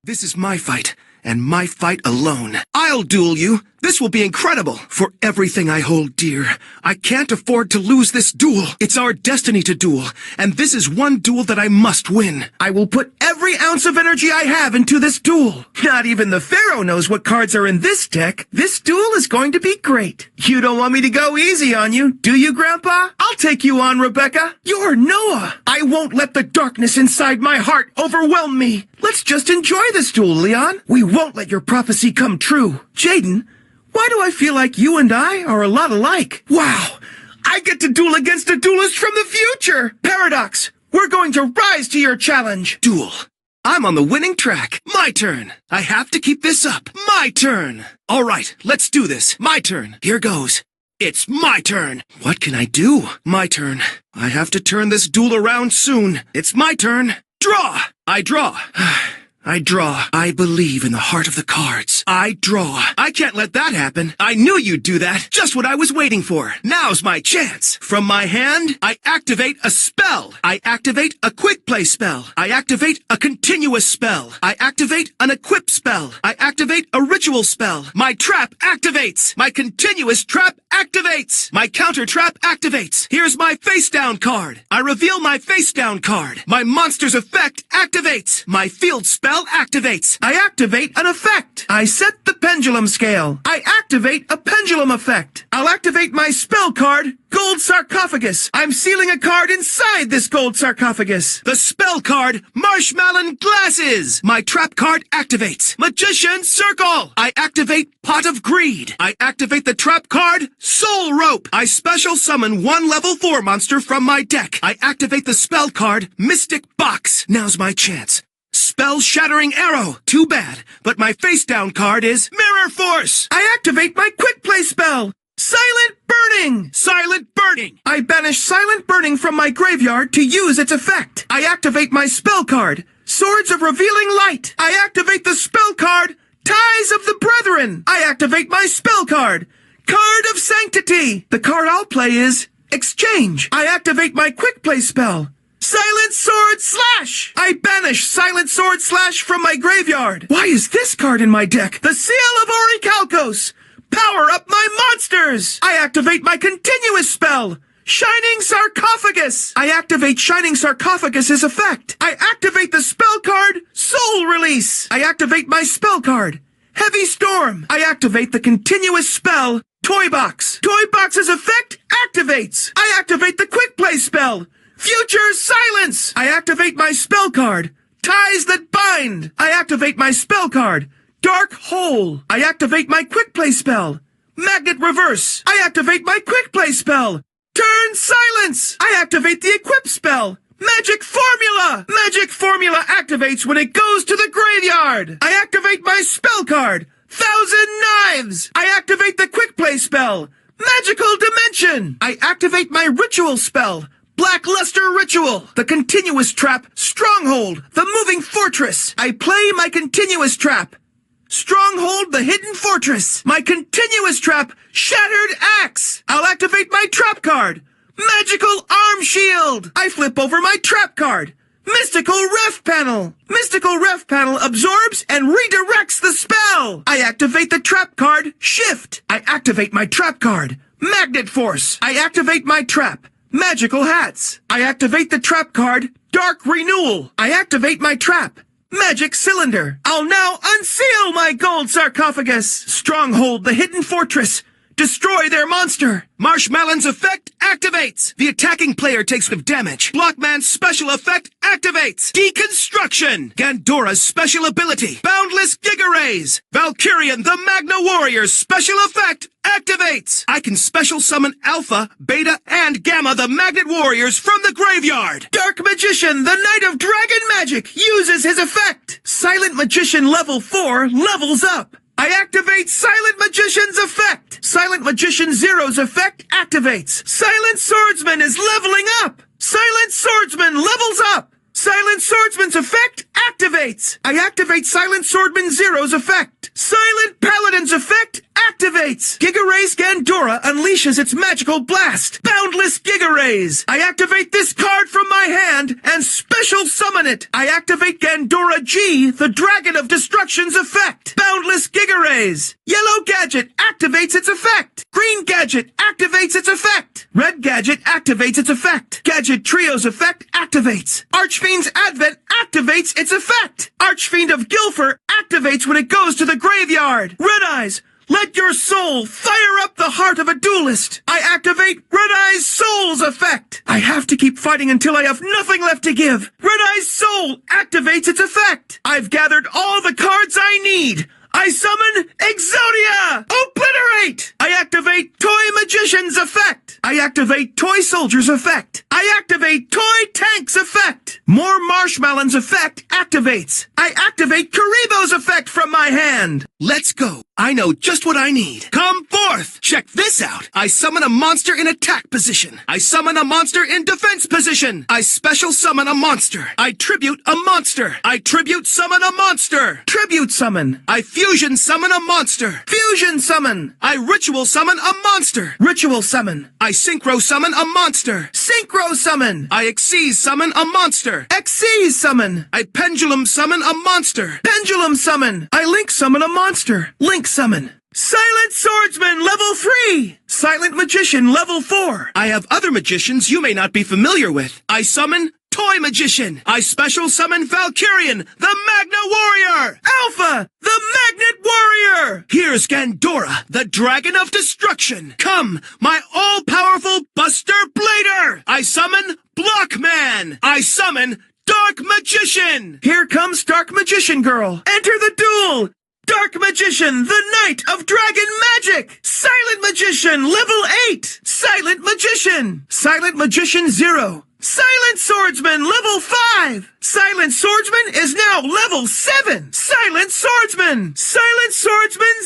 This is my fight, and my fight alone. I'll duel you. This will be incredible. For everything I hold dear, I can't afford to lose this duel. It's our destiny to duel, and this is one duel that I must win. I will put every ounce of energy I have into this duel. Not even the Pharaoh knows what cards are in this deck. This duel is going to be great. You don't want me to go easy on you, do you, Grandpa? I'll take you on, Rebecca. You're Noah. I won't let the darkness inside my heart overwhelm me. Let's just enjoy this duel, Leon. We won't let your prophecy come true. Jaden, why do I feel like you and I are a lot alike? Wow, I get to duel against a duelist from the future! Paradox, we're going to rise to your challenge. Duel. I'm on the winning track. My turn. I have to keep this up. My turn. All right, let's do this. My turn. Here goes. It's my turn. What can I do? My turn. I have to turn this duel around soon. It's my turn. Draw. I draw. I draw. I believe in the heart of the cards. I draw. I can't let that happen. I knew you'd do that. Just what I was waiting for. Now's my chance. From my hand, I activate a spell. I activate a quick play spell. I activate a continuous spell. I activate an equip spell. I activate a ritual spell. My trap activates. My continuous trap activates. My counter trap activates. Here's my face down card. I reveal my face down card. My monster's effect activates. My field spell activates. I activate an effect. I set the pendulum scale. I activate a pendulum effect. I'll activate my spell card, Gold Sarcophagus. I'm sealing a card inside this gold sarcophagus. The spell card, Marshmallow Glasses. My trap card activates. Magician Circle. I activate Pot of Greed. I activate the trap card, Soul Rope. I special summon one level 4 monster from my deck. I activate the spell card, Mystic Box. Now's my chance. Spell-shattering arrow. Too bad, but my face-down card is Mirror Force. I activate my quick play spell. Silent Burning. Silent Burning. I banish Silent Burning from my graveyard to use its effect. I activate my spell card, Swords of Revealing Light. I activate the spell card, Ties of the Brethren. I activate my spell card, Card of Sanctity. The card I'll play is Exchange. I activate my quick play spell, Silent Sword Slash! I banish Silent Sword Slash from my graveyard. Why is this card in my deck? The Seal of Orichalcos! Power up my monsters! I activate my continuous spell, Shining Sarcophagus! I activate Shining Sarcophagus's effect. I activate the spell card, Soul Release! I activate my spell card, Heavy Storm! I activate the continuous spell, Toy Box! Toy Box's effect activates! I activate the quick play spell, Future Silence! I activate my spell card, Ties That Bind! I activate my spell card, Dark Hole! I activate my quick play spell, Magnet Reverse! I activate my quick play spell, Turn Silence! I activate the equip spell, Magic Formula! Magic Formula activates when it goes to the graveyard! I activate my spell card, Thousand Knives! I activate the quick play spell, Magical Dimension! I activate my ritual spell, Blackluster Ritual. The continuous trap, Stronghold, the Moving Fortress. I play my continuous trap, Stronghold, the Hidden Fortress. My continuous trap, Shattered Axe. I'll activate my trap card, Magical Arm Shield. I flip over my trap card, Mystical Ref Panel. Mystical Ref Panel absorbs and redirects the spell. I activate the trap card, Shift. I activate my trap card, Magnet Force. I activate my trap, Magical Hats. I activate the trap card, Dark Renewal. I activate my trap, Magic Cylinder. I'll now unseal my gold sarcophagus. Stronghold, the Hidden Fortress. Destroy their monster. Marshmallow's effect activates. The attacking player takes the damage. Blockman's special effect activates. Deconstruction. Gandora's special ability, Boundless Giga Rays. Valkyrian, the Magna Warrior's special effect activates. I can special summon Alpha, Beta, and Gamma, the Magnet Warriors, from the graveyard. Dark Magician, the Knight of Dragon Magic, uses his effect. Silent Magician level 4 levels up. I activate Silent Magician's effect. Silent Magician Zero's effect activates. Silent Swordsman is leveling up. Silent Swordsman levels up. Silent Swordsman's effect activates! I activate Silent Swordman Zero's effect! Silent Paladin's effect activates! Giga Rays Gandora unleashes its magical blast! Boundless Giga Rays! I activate this card from my hand and special summon it! I activate Gandora G, the Dragon of Destruction's effect! Boundless Giga Rays! Yellow Gadget activates its effect! Green Gadget activates its effect! Red Gadget activates its effect! Gadget Trio's effect activates! Archfiend's Advent activates its effect! Archfiend of Gilfer activates when it goes to the graveyard! Red Eyes! Let your soul fire up the heart of a duelist! I activate Red Eye's Soul's effect! I have to keep fighting until I have nothing left to give! Red Eye's Soul activates its effect! I've gathered all the cards I need! I summon Exodia! Obliterate! I activate Toy Magician's effect! I activate Toy Soldier's effect! I activate Toy Tank's effect! More Marshmallow's effect activates! I activate Karibo's effect from my hand! Let's go! I know just what I need! Come forth! Check this out! I summon a monster in attack position! I summon a monster in defense position! I special summon a monster! I tribute a monster! I tribute summon a monster! Tribute summon! I fusion summon a monster! Fusion summon! I ritual summon a monster! Ritual summon! I synchro summon a monster! Synchro summon! I Xyz summon a monster! Xyz summon! I pendulum summon a monster! Pendulum summon! I link summon a monster! Link summon! Silent Swordsman level 3! Silent Magician level 4! I have other magicians you may not be familiar with. I summon Toy Magician! I special summon Valkyrian, the Magna Warrior! Alpha, the Magnet Warrior! Here's Gandora, the Dragon of Destruction! Come, my all-powerful Buster Blader! I summon Blockman! I summon Dark Magician! Here comes Dark Magician Girl! Enter the duel! Dark Magician, the Knight of Dragon Magic! Silent Magician, level 8! Silent Magician! Silent Magician 0! Silent Swordsman, level 5! Silent Swordsman is now level 7! Silent Swordsman! Silent Swordsman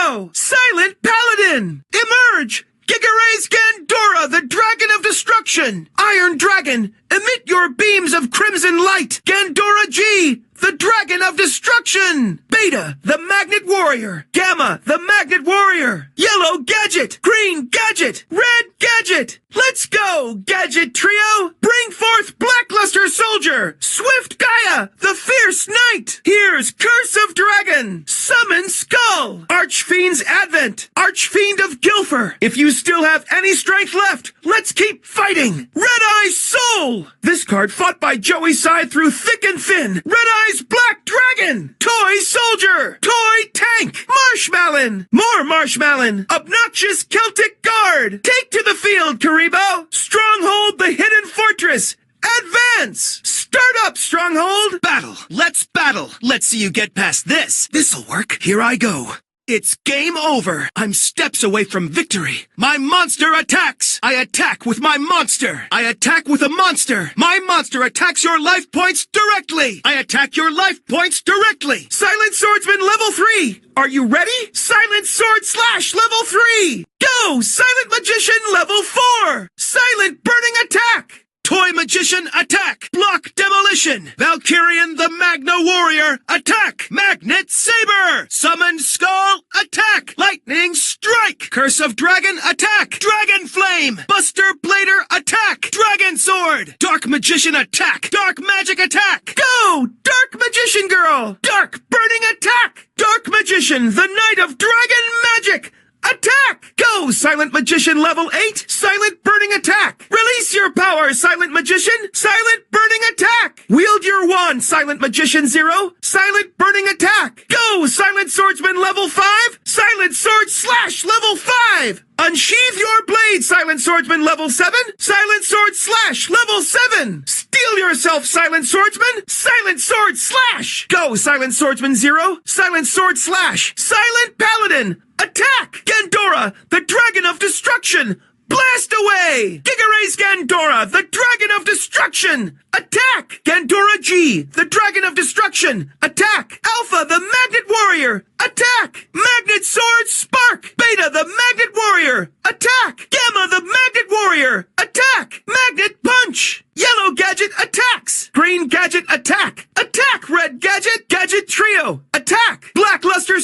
0! Silent Paladin! Emerge! Giga Rays Gandora, the Dragon of Destruction! Iron Dragon, emit your beams of crimson light! Gandora G, the Dragon of Destruction! Beta, the Magnet Warrior! Gamma, the Magnet Warrior! Yellow Gadget! Green Gadget! Red Gadget! Let's go, Gadget Trio! Bring forth Blackluster Soldier! Swift Gaia, the Fierce Knight! Here's Curse of Dragon! Summon Skull! Archfiend's Advent! Archfiend of Gilfer! If you still have any strength left, let's keep fighting! Red Eye Soul! This card fought by Joey's side through thick and thin! Red Eye's Black Dragon! Toy Soldier! Toy Tank! Marshmallow! More Marshmallow! Obnoxious Celtic Guard! Take to the field, Karibo! Stronghold the Hidden Fortress! Advance! Start up, Stronghold! Battle! Let's battle! Let's see you get past this! This'll work. Here I go. It's game over. I'm steps away from victory. My monster attacks. I attack with my monster. I attack with a monster. My monster attacks your life points directly. I attack your life points directly. Silent Swordsman level 3. Are you ready? Silent Sword Slash level 3. Go! Silent Magician level 4. Silent Burning Attack. Toy Magician, attack! Block Demolition! Valkyrian the Magna Warrior, attack! Magnet Saber! Summon Skull, attack! Lightning Strike! Curse of Dragon, attack! Dragon Flame! Buster Blader, attack! Dragon Sword! Dark Magician, attack! Dark Magic, attack! Go! Dark Magician Girl! Dark Burning Attack! Dark Magician, the Knight of Dragon Magic! Attack! Go, Silent Magician level 8! Silent Burning Attack! Release your power, Silent Magician! Silent Burning Attack! Wield your wand, Silent Magician 0! Silent Burning Attack! Go, Silent Swordsman level 5! Silent Sword Slash level 5! Unsheath your blade, Silent Swordsman level 7! Silent Sword Slash level 7! Steel yourself, Silent Swordsman! Silent Sword Slash! Go, Silent Swordsman 0! Silent Sword Slash! Silent Paladin! Attack! Gandora, the Dragon of Destruction! Blast away! Giga Rays Gandora, the Dragon of Destruction! Attack! Gandora G, the Dragon of Destruction! Attack! Alpha, the Magnet Warrior! Attack! Magnet Sword Spark! Beta, the Magnet Warrior! Attack! Gamma, the Magnet Warrior! Attack! Magnet Punch! Yellow Gadget attacks! Green Gadget attack! Attack, Red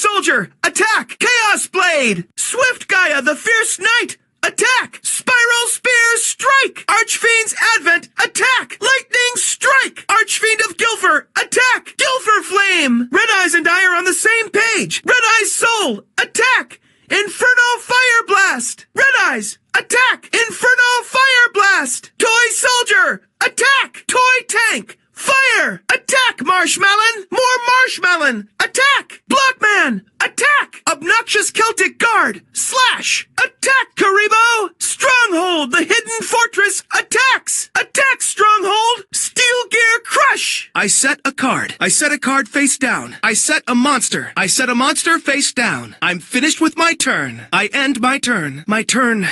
Soldier, attack! Chaos Blade! Swift Gaia, the Fierce Knight, attack! Spiral Spear, strike! Archfiend's Advent, attack! Lightning Strike! Archfiend of Gilfer, attack! Gilfer Flame! Red Eyes and I are on the same page! Red Eyes Soul, attack! Inferno Fire Blast! Red Eyes, attack! Inferno Fire Blast! Toy Soldier, attack! Toy Tank, fire! Attack, Marshmallow! More Marshmallow! Attack! Blockman! Attack! Obnoxious Celtic Guard! Slash! Attack, Karibo! Stronghold, the Hidden Fortress, attacks! Attack, Stronghold! Steel Gear Crush! I set a card. I set a card face down. I set a monster. I set a monster face down. I'm finished with my turn. I end my turn. My turn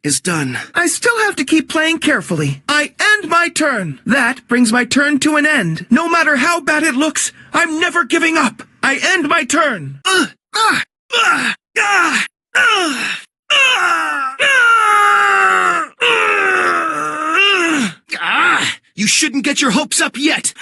is done. I still have to keep playing carefully. I end my turn. That brings my turn to an end. No matter how bad it looks, I'm never giving up. I end my turn. You shouldn't get your hopes up yet.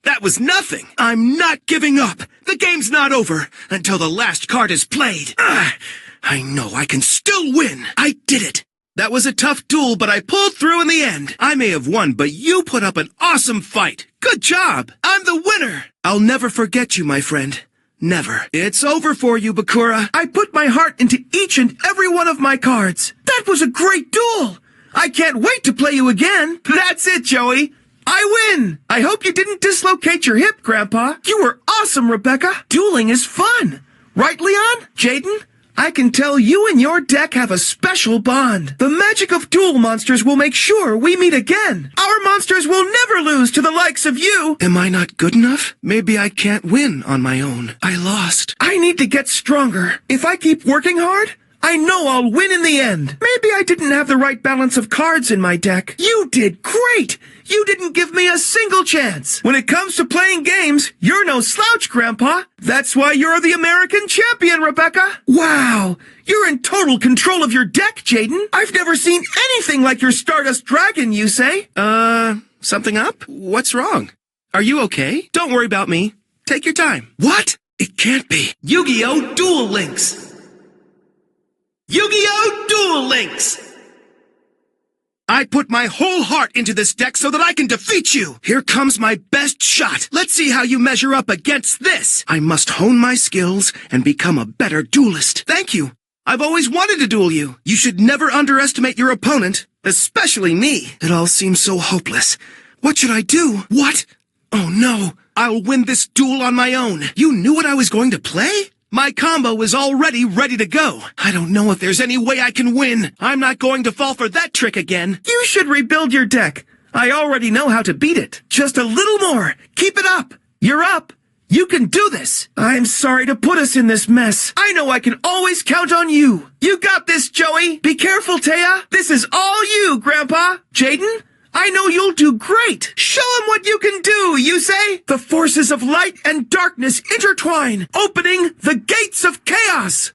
That was nothing. I'm not giving up. The game's not over until the last card is played. I know I can still win. I did it. That was a tough duel, but I pulled through in the end. I may have won, but you put up an awesome fight. Good job. I'm the winner. I'll never forget you, my friend. Never. It's over for you, Bakura. I put my heart into each and every one of my cards. That was a great duel. I can't wait to play you again. That's it, Joey. I win. I hope you didn't dislocate your hip, Grandpa. You were awesome, Rebecca. Dueling is fun. Right, Leon? Jaden? I can tell you and your deck have a special bond. The magic of duel monsters will make sure we meet again. Our monsters will never lose to the likes of you. Am I not good enough? Maybe I can't win on my own. I lost. I need to get stronger. If I keep working hard, I know I'll win in the end. Maybe I didn't have the right balance of cards in my deck. You did great. You didn't give me a single chance. When it comes to playing games, you're no slouch, Grandpa. That's why you're the American champion, Rebecca. Wow, you're in total control of your deck, Jaden. I've never seen anything like your Stardust Dragon, you say? Something up? What's wrong? Are you okay? Don't worry about me. Take your time. What? It can't be. Yu-Gi-Oh! Duel Links. Yu-Gi-Oh! Duel Links! I put my whole heart into this deck so that I can defeat you! Here comes my best shot! Let's see how you measure up against this! I must hone my skills and become a better duelist. Thank you! I've always wanted to duel you! You should never underestimate your opponent, especially me. It all seems so hopeless. What should I do? What? Oh no! I'll win this duel on my own! You knew what I was going to play? My combo is already ready to go. I don't know if there's any way I can win. I'm not going to fall for that trick again. You should rebuild your deck. I already know how to beat it. Just a little more. Keep it up. You're up. You can do this. I'm sorry to put us in this mess. I know I can always count on you. You got this, Joey. Be careful, Taya. This is all you, Grandpa. Jaden? I know you'll do great. Show him what you can do, you say? The forces of light and darkness intertwine, opening the gates of chaos.